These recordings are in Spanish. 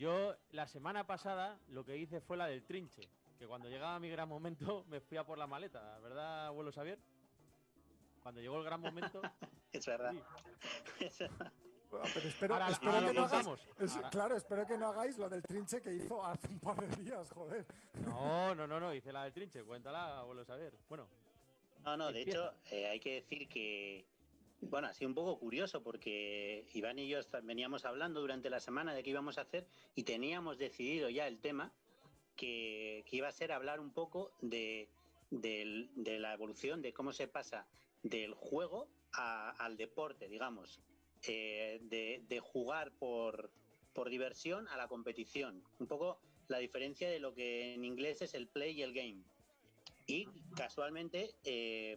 Yo la semana pasada lo que hice fue la del trinche, que cuando llegaba mi gran momento me fui a por la maleta, ¿verdad, abuelo Xavier? Cuando llegó el gran momento, Es verdad. sí. Es verdad. Bueno, pero Ahora espero lo que no hagáis, contamos. Ahora... claro, espero que no hagáis lo del trinche que hizo hace un par de días, joder. No, hice la del trinche, cuéntala, abuelo Xavier. Bueno, No, de hecho, empieza. hay que decir que, bueno, ha sido un poco curioso porque Iván y yo veníamos hablando durante la semana de qué íbamos a hacer y teníamos decidido ya el tema que iba a ser hablar un poco de la evolución, de cómo se pasa del juego al deporte, digamos, de jugar por diversión a la competición. Un poco la diferencia de lo que en inglés es el play y el game. Y casualmente,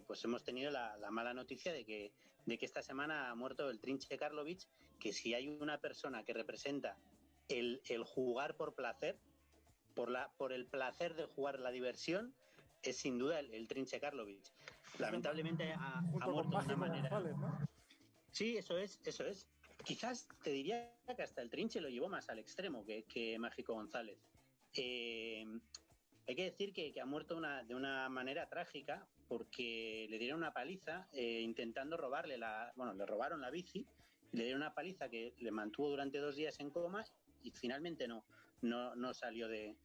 pues hemos tenido la mala noticia de que esta semana ha muerto el Trinche Karlovic, que si hay una persona que representa el jugar por placer, por el placer de jugar la diversión, es sin duda el Trinche Karlovic. Lamentablemente ha Junto con muerto de una Mágico manera... González, ¿no? Sí, eso es, eso es. Quizás te diría que hasta el Trinche lo llevó más al extremo que Mágico González. Eh, Hay que decir que ha muerto de una manera trágica porque le dieron una paliza intentando robarle bueno, le robaron la bici, le dieron una paliza que le mantuvo durante 2 días en coma y finalmente no salió de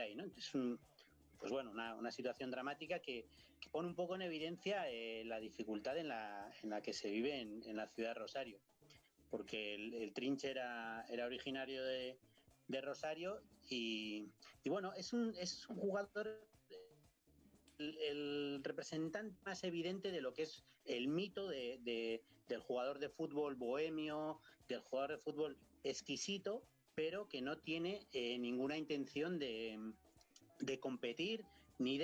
ahí, ¿no? Entonces, pues bueno, una situación dramática que pone un poco en evidencia la dificultad en la que se vive en la ciudad de Rosario, porque el Trinche era originario de Rosario y bueno, es un jugador, el representante más evidente de lo que es el mito del jugador de fútbol bohemio, del jugador de fútbol exquisito, pero que no tiene ninguna intención de competir ni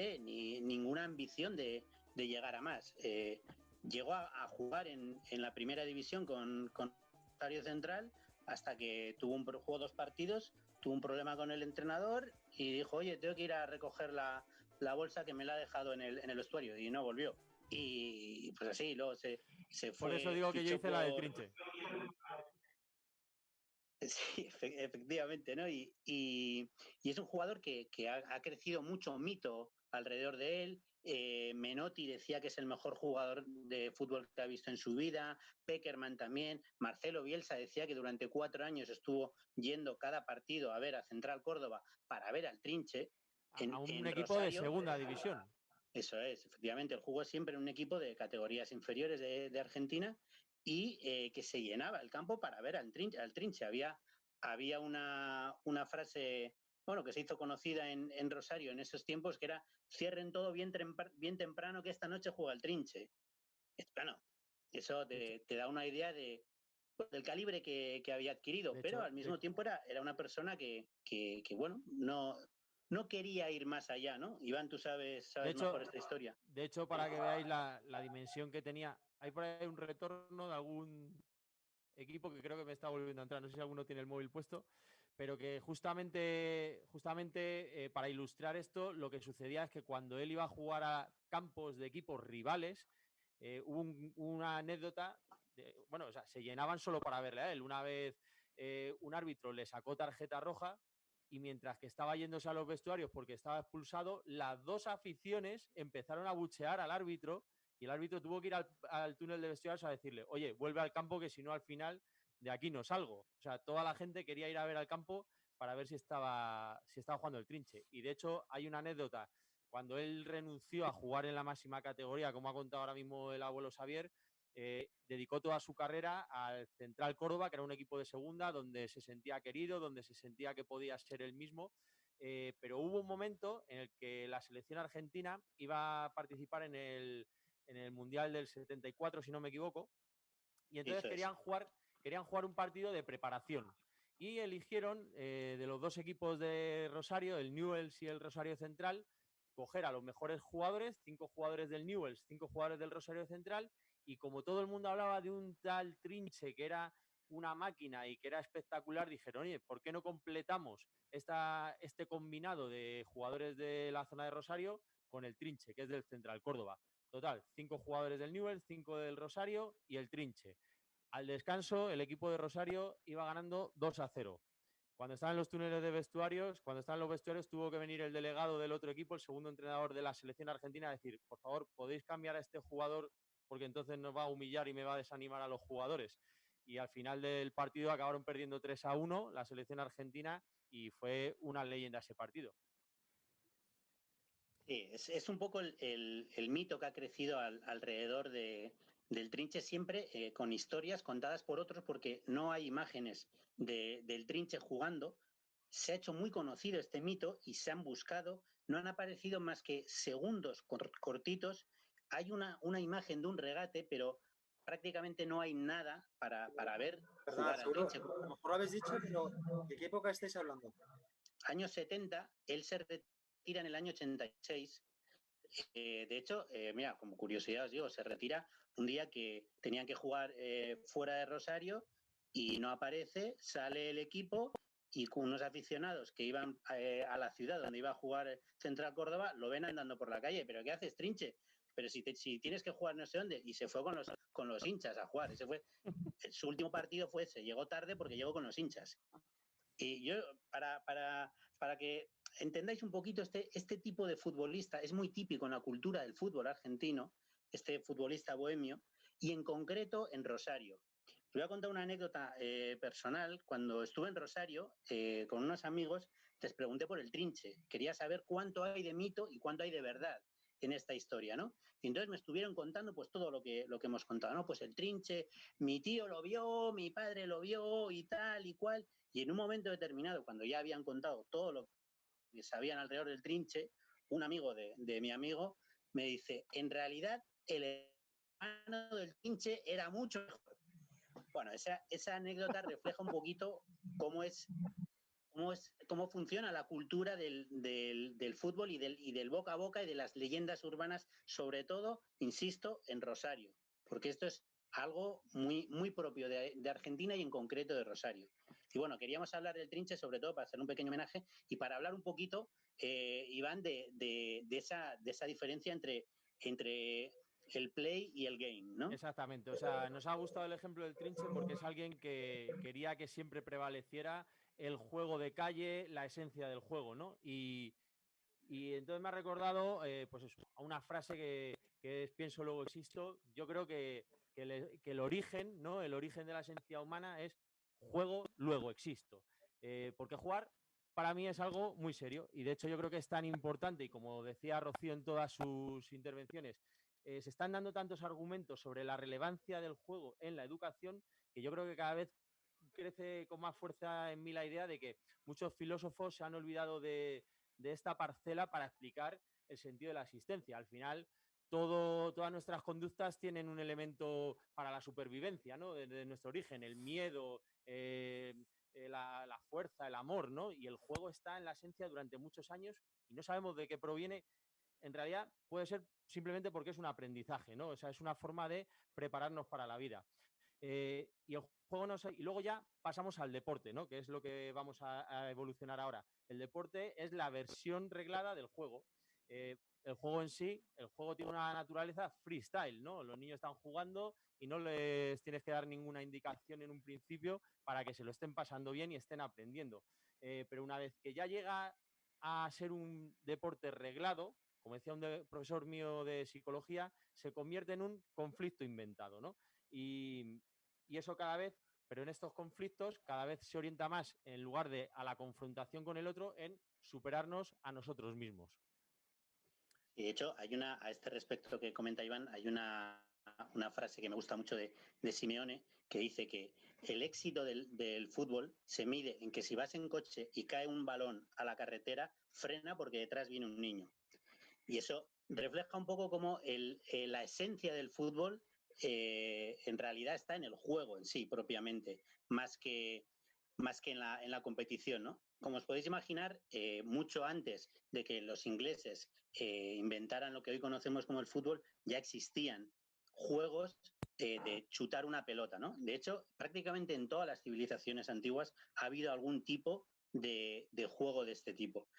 ninguna ambición de llegar a más. Llegó a jugar en la primera división con Rosario Central hasta que jugó 2 partidos, tuvo un problema con el entrenador y dijo, oye, tengo que ir a recoger la bolsa que me la ha dejado en el vestuario y no volvió. Y pues así, luego se Por eso fue, digo que yo fichó hice la del por... trinche. Sí, efectivamente, ¿no? Y es un jugador que ha crecido mucho mito alrededor de él. Menotti decía que es el mejor jugador de fútbol que ha visto en su vida. Peckerman también. Marcelo Bielsa decía que durante 4 años estuvo yendo cada partido a ver a Central Córdoba para ver al Trinche. A un En equipo de Rosario, segunda división. eso es, efectivamente, él jugó siempre en un equipo de categorías inferiores de Argentina y que se llenaba el campo para ver al Trinche. Había una frase, bueno, que se hizo conocida en Rosario en esos tiempos, que era: cierren todo bien temprano que esta noche juega el Trinche. Bueno, eso De hecho, te da una idea del calibre que había adquirido, de pero hecho, al mismo tiempo era una persona bueno, no quería ir más allá, ¿no? Iván, tú sabes, de sabes hecho, mejor esta historia. de hecho, para que veáis la dimensión que tenía, hay por ahí un retorno de algún equipo que creo que me está volviendo a entrar, no sé si alguno tiene el móvil puesto, pero que justamente para ilustrar esto, lo que sucedía es que cuando él iba a jugar a campos de equipos rivales, hubo una anécdota, bueno, o sea, se llenaban solo para verle a él. Una vez un árbitro le sacó tarjeta roja y mientras que estaba yéndose a los vestuarios porque estaba expulsado, las dos aficiones empezaron a buchear al árbitro y el árbitro tuvo que ir al túnel de vestuarios a decirle, oye, vuelve al campo que si no al final de aquí no salgo. O sea, toda la gente quería ir a ver al campo para ver si estaba jugando el Trinche. Y de hecho hay una anécdota, cuando él renunció a jugar en la máxima categoría, como ha contado ahora mismo el abuelo Xavier, dedicó toda su carrera al Central Córdoba, que era un equipo de segunda, donde se sentía querido, donde se sentía que podía ser él mismo. Pero hubo un momento en el que la selección argentina iba a participar en el Mundial del 74, si no me equivoco, y entonces Eso es. querían jugar un partido de preparación. Y eligieron de los dos equipos de Rosario, el Newell's y el Rosario Central, coger a los mejores jugadores, 5 jugadores del Newell's, 5 jugadores del Rosario Central, y como todo el mundo hablaba de un tal Trinche que era una máquina y que era espectacular, dijeron, oye, ¿por qué no completamos este combinado de jugadores de la zona de Rosario con el Trinche, que es del Central Córdoba? Total, 5 jugadores del Newell, 5 del Rosario y el Trinche. Al descanso, el equipo de Rosario iba ganando 2-0. Cuando estaban en los túneles de vestuarios, cuando estaban en los vestuarios, tuvo que venir el delegado del otro equipo, el segundo entrenador de la selección argentina, a decir, por favor, podéis cambiar a este jugador porque entonces nos va a humillar y me va a desanimar a los jugadores. Y al final del partido acabaron perdiendo 3-1 la selección argentina y fue una leyenda ese partido. Sí, es un poco el mito que ha crecido alrededor del Trinche, siempre con historias contadas por otros, porque no hay imágenes del Trinche jugando. Se ha hecho muy conocido este mito y se han buscado, no han aparecido más que segundos cortitos. Hay una imagen de un regate, pero prácticamente no hay nada para ver jugar al Trinche. A lo mejor lo habéis dicho, pero ¿de qué época estáis hablando? Años 70, él se retira en el año 86. De hecho, mira, como curiosidad os digo, se retira un día que tenían que jugar fuera de Rosario y no aparece, sale el equipo y con unos aficionados que iban a la ciudad donde iba a jugar Central Córdoba, lo ven andando por la calle. ¿Pero qué haces, Trinche? Pero si tienes que jugar no sé dónde. Y se fue con los hinchas a jugar. Su último partido fue ese. Llegó tarde porque llegó con los hinchas. Y yo, para que entendáis un poquito, este tipo de futbolista es muy típico en la cultura del fútbol argentino, este futbolista bohemio, y en concreto en Rosario. Os voy a contar una anécdota personal. Cuando estuve en Rosario con unos amigos, les pregunté por el Trinche. Quería saber cuánto hay de mito y cuánto hay de verdad en esta historia, ¿no? Y entonces me estuvieron contando pues todo lo que hemos contado, ¿no? Pues el Trinche, mi tío lo vio, mi padre lo vio y tal y cual. Y en un momento determinado, cuando ya habían contado todo lo que sabían alrededor del Trinche, un amigo de mi amigo me dice, en realidad el hermano del Trinche era mucho mejor. Bueno, esa anécdota refleja un poquito cómo funciona la cultura del fútbol y del boca a boca y de las leyendas urbanas, sobre todo, insisto, en Rosario, porque esto es algo muy, muy propio de Argentina y en concreto de Rosario. Y bueno, queríamos hablar del Trinche sobre todo para hacer un pequeño homenaje y para hablar un poquito, Iván, de esa diferencia entre el play y el game, ¿no? Exactamente, o sea, nos ha gustado el ejemplo del Trinche porque es alguien que quería que siempre prevaleciera el juego de calle, la esencia del juego, ¿no? Y entonces me ha recordado, pues eso, a una frase que es pienso luego existo. Yo creo que el origen, ¿no? El origen de la esencia humana es juego luego existo. Porque jugar para mí es algo muy serio y de hecho yo creo que es tan importante y como decía Rocío en todas sus intervenciones, se están dando tantos argumentos sobre la relevancia del juego en la educación que yo creo que cada vez crece con más fuerza en mí la idea de que muchos filósofos se han olvidado de esta parcela para explicar el sentido de la existencia. Al final, todas nuestras conductas tienen un elemento para la supervivencia, ¿no? De nuestro origen, el miedo, la fuerza, el amor, ¿no? Y el juego está en la esencia durante muchos años y no sabemos de qué proviene. En realidad puede ser simplemente porque es un aprendizaje, ¿no? O sea, es una forma de prepararnos para la vida. Y el juego y luego ya pasamos al deporte, ¿no? Que es lo que vamos a evolucionar ahora. El deporte es la versión reglada del juego. El juego en sí, el juego tiene una naturaleza freestyle, ¿no? Los niños están jugando y no les tienes que dar ninguna indicación en un principio para que se lo estén pasando bien y estén aprendiendo. Pero una vez que ya llega a ser un deporte reglado, como decía un profesor mío de psicología, se convierte en un conflicto inventado, ¿no? Y eso cada vez, pero en estos conflictos, cada vez se orienta más, en lugar de a la confrontación con el otro, en superarnos a nosotros mismos. Y de hecho, a este respecto que comenta Iván, hay una frase que me gusta mucho de Simeone, que dice que el éxito del fútbol se mide en que si vas en coche y cae un balón a la carretera, frena porque detrás viene un niño. Y eso refleja un poco cómo la esencia del fútbol en realidad está en el juego en sí, propiamente, más que en la competición, ¿no? Como os podéis imaginar, mucho antes de que los ingleses inventaran lo que hoy conocemos como el fútbol, ya existían juegos de chutar una pelota, ¿no? De hecho, prácticamente en todas las civilizaciones antiguas ha habido algún tipo de juego de este tipo.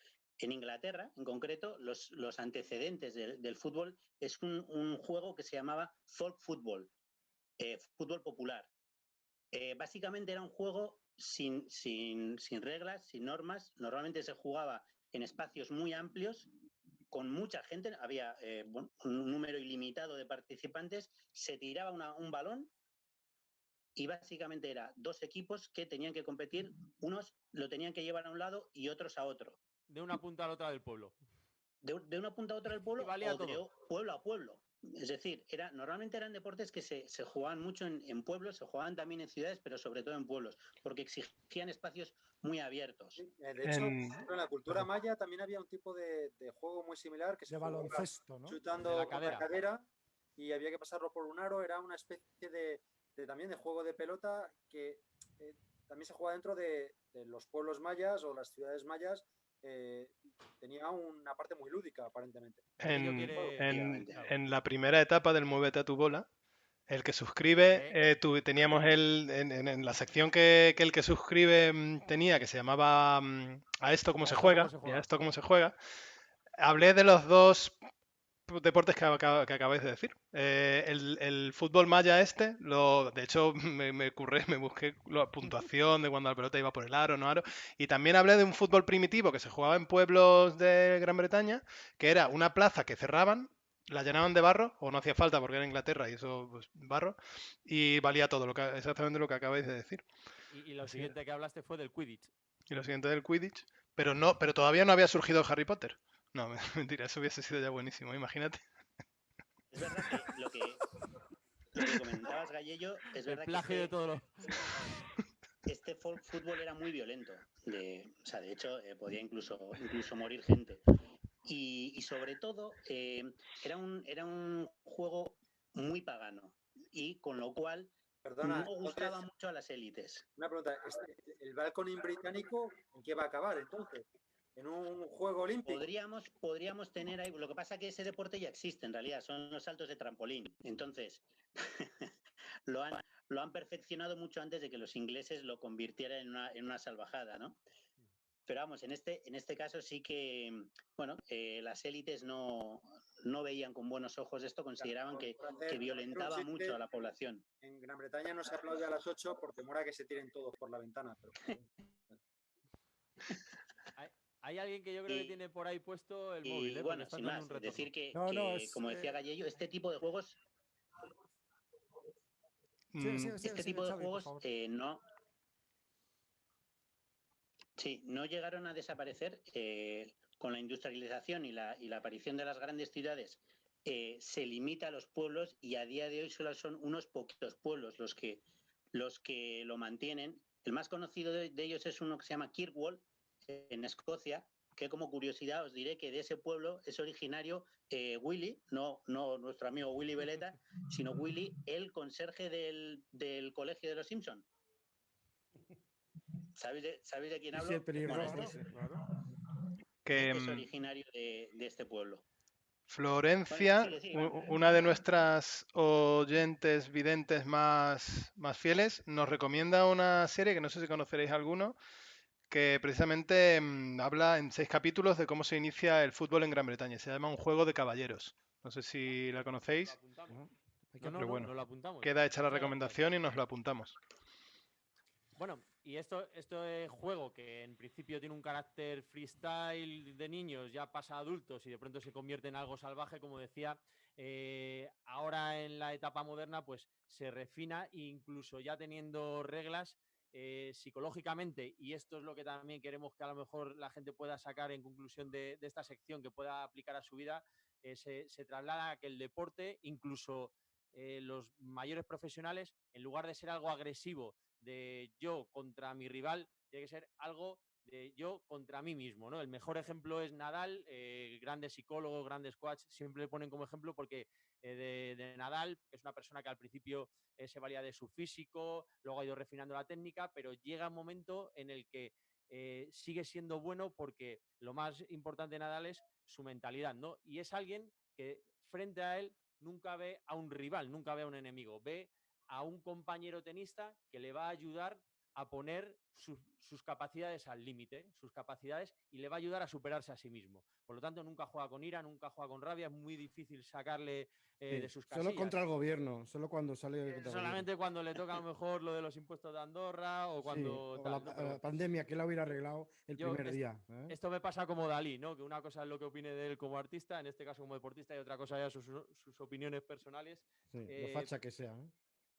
En Inglaterra, en concreto, los antecedentes del fútbol es un juego que se llamaba folk football, fútbol popular. Básicamente era un juego sin reglas, sin normas. Normalmente se jugaba en espacios muy amplios, con mucha gente, había un número ilimitado de participantes, se tiraba un balón y básicamente era dos equipos que tenían que competir, unos lo tenían que llevar a un lado y otros a otro. De una punta a la otra del pueblo. De una punta a otra del pueblo valía o todo. de pueblo a pueblo. Es decir, normalmente eran deportes que se jugaban mucho en pueblos, se jugaban también en ciudades, pero sobre todo en pueblos, porque exigían espacios muy abiertos. De hecho, en la cultura maya también había un tipo de juego muy similar que se De jugaba baloncesto, ¿no? chutando De la con la cadera. cadera y había que pasarlo por un aro. Era una especie también de juego de pelota que también se jugaba dentro de los pueblos mayas o las ciudades mayas. Tenía una parte muy lúdica, aparentemente. En la primera etapa del Muévete a tu bola, el que suscribe, teníamos en la sección que el que suscribe tenía, que se llamaba A esto cómo se juega, y a esto cómo se juega, hablé de los dos deportes que acabáis de decir. El fútbol maya de hecho me busqué la puntuación de cuando la pelota iba por el aro, no aro, y también hablé de un fútbol primitivo que se jugaba en pueblos de Gran Bretaña, que era una plaza que cerraban, la llenaban de barro, o no hacía falta porque era Inglaterra y eso, pues, barro, y valía todo, exactamente lo que acabáis de decir. Y lo siguiente que hablaste fue del Quidditch. Y lo siguiente del Quidditch, pero todavía no había surgido Harry Potter. No, mentira, eso hubiese sido ya buenísimo, imagínate. Es verdad que lo que comentabas, Gallello, es verdad plagio que de todo este fútbol era muy violento. De hecho, podía incluso morir gente. Y sobre todo, era un juego muy pagano y con lo cual no gustaba mucho a las élites. Una pregunta, ¿el balconing británico en qué va a acabar entonces? ¿En un juego olímpico? Podríamos tener ahí, lo que pasa es que ese deporte ya existe en realidad, son los saltos de trampolín. Entonces, lo han perfeccionado mucho antes de que los ingleses lo convirtieran en una salvajada, ¿no? Pero vamos, en este caso sí que, las élites no veían con buenos ojos esto, consideraban que violentaba mucho a la población. En Gran Bretaña no se aplaude a las 8 por temor a que se tiren todos por la ventana. Pero... Hay alguien que yo creo que tiene por ahí puesto el móvil, bueno, sin más, decir que como decía Gallello, este tipo de juegos... este tipo de juegos no... Sí, no llegaron a desaparecer con la industrialización y la aparición de las grandes ciudades. Se limita a los pueblos y a día de hoy solo son unos poquitos pueblos los que lo mantienen. El más conocido de ellos es uno que se llama Kirkwall, en Escocia, que como curiosidad os diré que de ese pueblo es originario Willy, no nuestro amigo Willy Veleta, sino Willy, el conserje del colegio de los Simpson. ¿Sabéis de quién hablo? Sí, el pelirrojo, claro. Que es originario de este pueblo. Florencia, una de nuestras oyentes videntes más fieles, nos recomienda una serie que no sé si conoceréis alguno, que precisamente habla en 6 capítulos de cómo se inicia el fútbol en Gran Bretaña. Se llama Un juego de caballeros. No sé si la conocéis. Pero bueno, nos lo apuntamos. queda hecha la recomendación y nos lo apuntamos. Bueno, y esto es juego que en principio tiene un carácter freestyle de niños, ya pasa a adultos y de pronto se convierte en algo salvaje, como decía. Ahora en la etapa moderna pues se refina e incluso ya teniendo reglas psicológicamente, y esto es lo que también queremos que a lo mejor la gente pueda sacar en conclusión de esta sección, que pueda aplicar a su vida, se traslada a que el deporte, incluso los mayores profesionales, en lugar de ser algo agresivo de yo contra mi rival, tiene que ser algo de yo contra mí mismo, ¿no? El mejor ejemplo es Nadal, grandes psicólogos, grandes coaches siempre le ponen como ejemplo porque de Nadal, que es una persona que al principio se valía de su físico, luego ha ido refinando la técnica, pero llega un momento en el que sigue siendo bueno porque lo más importante de Nadal es su mentalidad, ¿no? Y es alguien que frente a él nunca ve a un rival, nunca ve a un enemigo, ve a un compañero tenista que le va a ayudar a poner sus capacidades al límite, sus capacidades, y le va a ayudar a superarse a sí mismo. Por lo tanto, nunca juega con ira, nunca juega con rabia, es muy difícil sacarle de sus casillas. Solo contra el gobierno, solo cuando sale solamente cuando le toca a lo mejor lo de los impuestos de Andorra o cuando... o la pandemia, que la hubiera arreglado el primer día. Esto me pasa como Dalí, ¿no? Que una cosa es lo que opine de él como artista, en este caso como deportista, y otra cosa ya sus opiniones personales. Sí, lo facha que sea.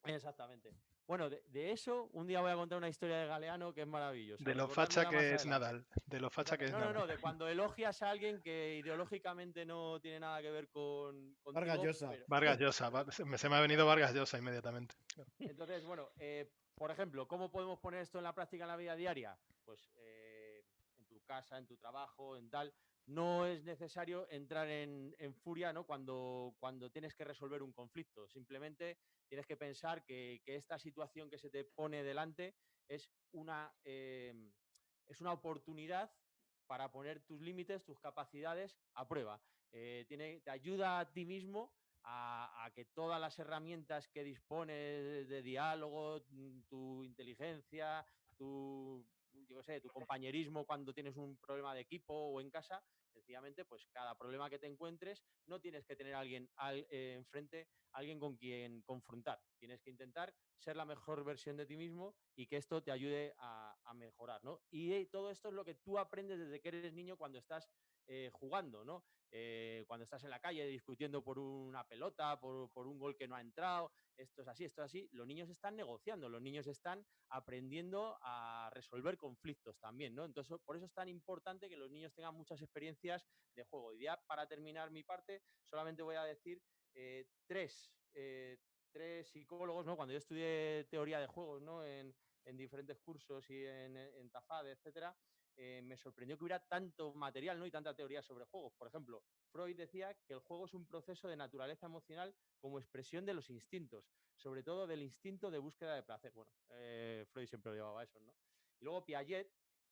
Exactamente. Bueno, de eso, un día voy a contar una historia de Galeano que es maravillosa. De lo facha que es Nadal. De lo facha que es Nadal. No, de cuando elogias a alguien que ideológicamente no tiene nada que ver con... Vargas Llosa. Pero... Vargas Llosa. Se me ha venido Vargas Llosa inmediatamente. Entonces, bueno, por ejemplo, ¿cómo podemos poner esto en la práctica en la vida diaria? Pues en tu casa, en tu trabajo, en tal... No es necesario entrar en furia, ¿no? Cuando tienes que resolver un conflicto. Simplemente tienes que pensar que esta situación que se te pone delante es una oportunidad para poner tus límites, tus capacidades a prueba. Te ayuda a ti mismo a que todas las herramientas que dispones de diálogo, tu inteligencia, tu compañerismo cuando tienes un problema de equipo o en casa, sencillamente, pues cada problema que te encuentres no tienes que tener a alguien enfrente, alguien con quien confrontar. Tienes que intentar ser la mejor versión de ti mismo y que esto te ayude a mejorar, ¿no? Y todo esto es lo que tú aprendes desde que eres niño cuando estás jugando, ¿no? Cuando estás en la calle discutiendo por una pelota, por un gol que no ha entrado, esto es así, los niños están negociando, los niños están aprendiendo a resolver conflictos también, ¿no? Entonces, por eso es tan importante que los niños tengan muchas experiencias de juego. Y ya para terminar mi parte, solamente voy a decir tres psicólogos, ¿no? Cuando yo estudié teoría de juegos, ¿no? En diferentes cursos y en TAFAD, etcétera, me sorprendió que hubiera tanto material, ¿no? Y tanta teoría sobre juegos. Por ejemplo, Freud decía que el juego es un proceso de naturaleza emocional como expresión de los instintos, sobre todo del instinto de búsqueda de placer. Bueno, Freud siempre lo llevaba eso, ¿no? Y luego Piaget,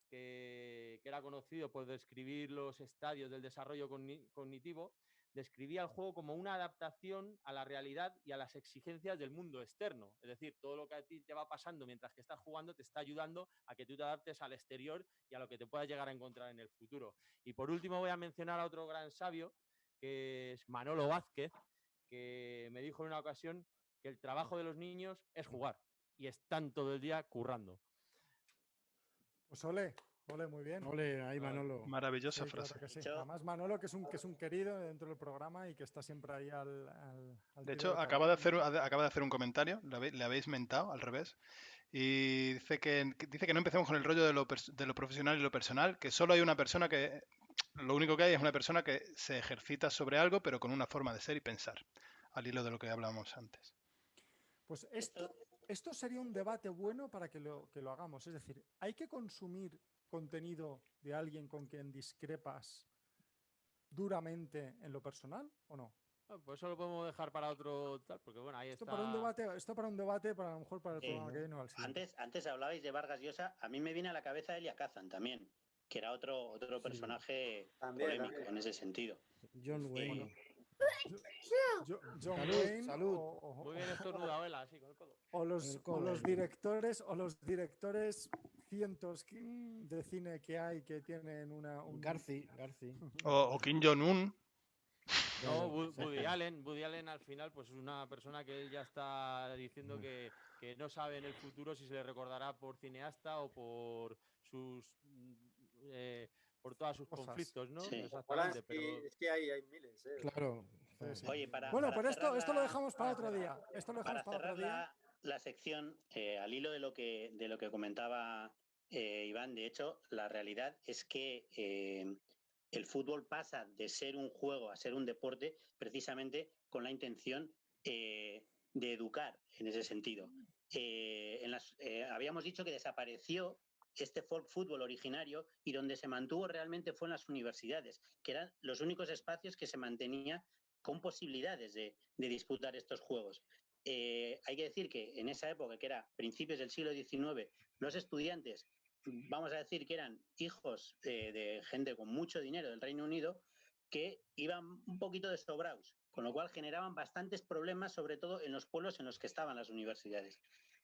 que era conocido por describir los estadios del desarrollo cognitivo, describía el juego como una adaptación a la realidad y a las exigencias del mundo externo. Es decir, todo lo que a ti te va pasando mientras que estás jugando te está ayudando a que tú te adaptes al exterior y a lo que te puedas llegar a encontrar en el futuro. Y por último voy a mencionar a otro gran sabio, que es Manolo Vázquez, que me dijo en una ocasión que el trabajo de los niños es jugar y están todo el día currando. Pues ole, muy bien. Ole, ahí Manolo. Maravillosa sí, frase. Claro que sí. Además Manolo, que es un querido dentro del programa y que está siempre ahí al de hecho, acaba de hacer un comentario, le habéis mentado al revés, y dice que no empecemos con el rollo de lo profesional y lo personal, que solo hay una persona que... Lo único que hay es una persona que se ejercita sobre algo, pero con una forma de ser y pensar, al hilo de lo que hablábamos antes. Pues esto sería un debate bueno para que lo hagamos. Es decir, ¿hay que consumir contenido de alguien con quien discrepas duramente en lo personal o no? Pues eso lo podemos dejar para otro tal, porque bueno, ahí esto está. Para un debate, para a lo mejor para el programa que viene o al siguiente. Antes hablabais de Vargas Llosa, a mí me viene a la cabeza Elia Kazan también, que era otro personaje polémico en ese sentido. John Wayne. John salud, Wayne, salud. Muy bien estornudado él, así con el codo. O los directores cientos de cine que hay que tienen un Garci. O Kim Jong-un. No, Woody Allen al final pues es una persona que él ya está diciendo que no sabe en el futuro si se le recordará por cineasta o por sus por todos sus conflictos, ¿no? Sí. Exactamente, pero... Es que hay miles, Claro. Sí. Oye, bueno, pero esto lo dejamos para otro día. Esto lo dejamos para otro día. La sección, al hilo de lo que comentaba Iván, de hecho, la realidad es que el fútbol pasa de ser un juego a ser un deporte precisamente con la intención de educar en ese sentido. Habíamos dicho que desapareció este folk fútbol originario y donde se mantuvo realmente fue en las universidades, que eran los únicos espacios que se mantenía con posibilidades de disputar estos juegos. Hay que decir que en esa época, que era principios del siglo XIX, los estudiantes, vamos a decir que eran hijos de gente con mucho dinero del Reino Unido, que iban un poquito desobrados, con lo cual generaban bastantes problemas, sobre todo en los pueblos en los que estaban las universidades.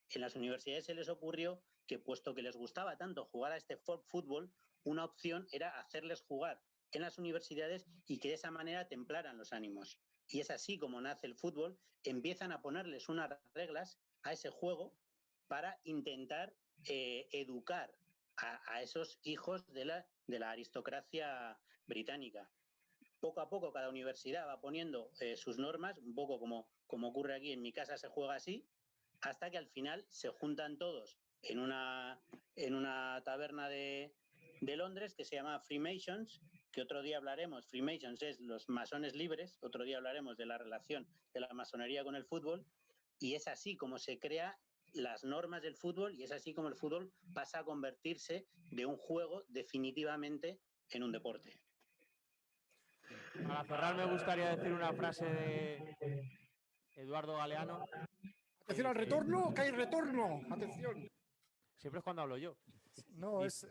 en las universidades se les ocurrió que, puesto que les gustaba tanto jugar a este fútbol, una opción era hacerles jugar en las universidades y que de esa manera templaran los ánimos. Y es así como nace el fútbol, empiezan a ponerles unas reglas a ese juego para intentar educar a esos hijos de la aristocracia británica. Poco a poco cada universidad va poniendo sus normas, un poco como ocurre aquí, en mi casa se juega así, hasta que al final se juntan todos en una taberna de Londres que se llama Freemasons, que otro día hablaremos. Freemasons es los masones libres, otro día hablaremos de la relación de la masonería con el fútbol, y es así como se crea las normas del fútbol y es así como el fútbol pasa a convertirse de un juego definitivamente en un deporte. Para cerrar me gustaría decir una frase de Eduardo Galeano. ¡Atención al retorno! ¡Que hay retorno! ¡Atención! Siempre es cuando hablo yo. No, es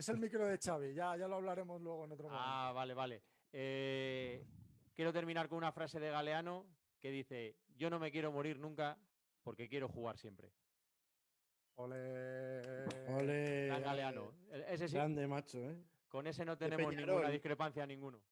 el micro de Xavi, ya lo hablaremos luego en otro momento. Ah, vale. Quiero terminar con una frase de Galeano que dice: yo no me quiero morir nunca porque quiero jugar siempre. Ole. Gran Galeano. Ese sí. Grande, macho, ¿eh? Con ese no tenemos ninguna discrepancia ninguno.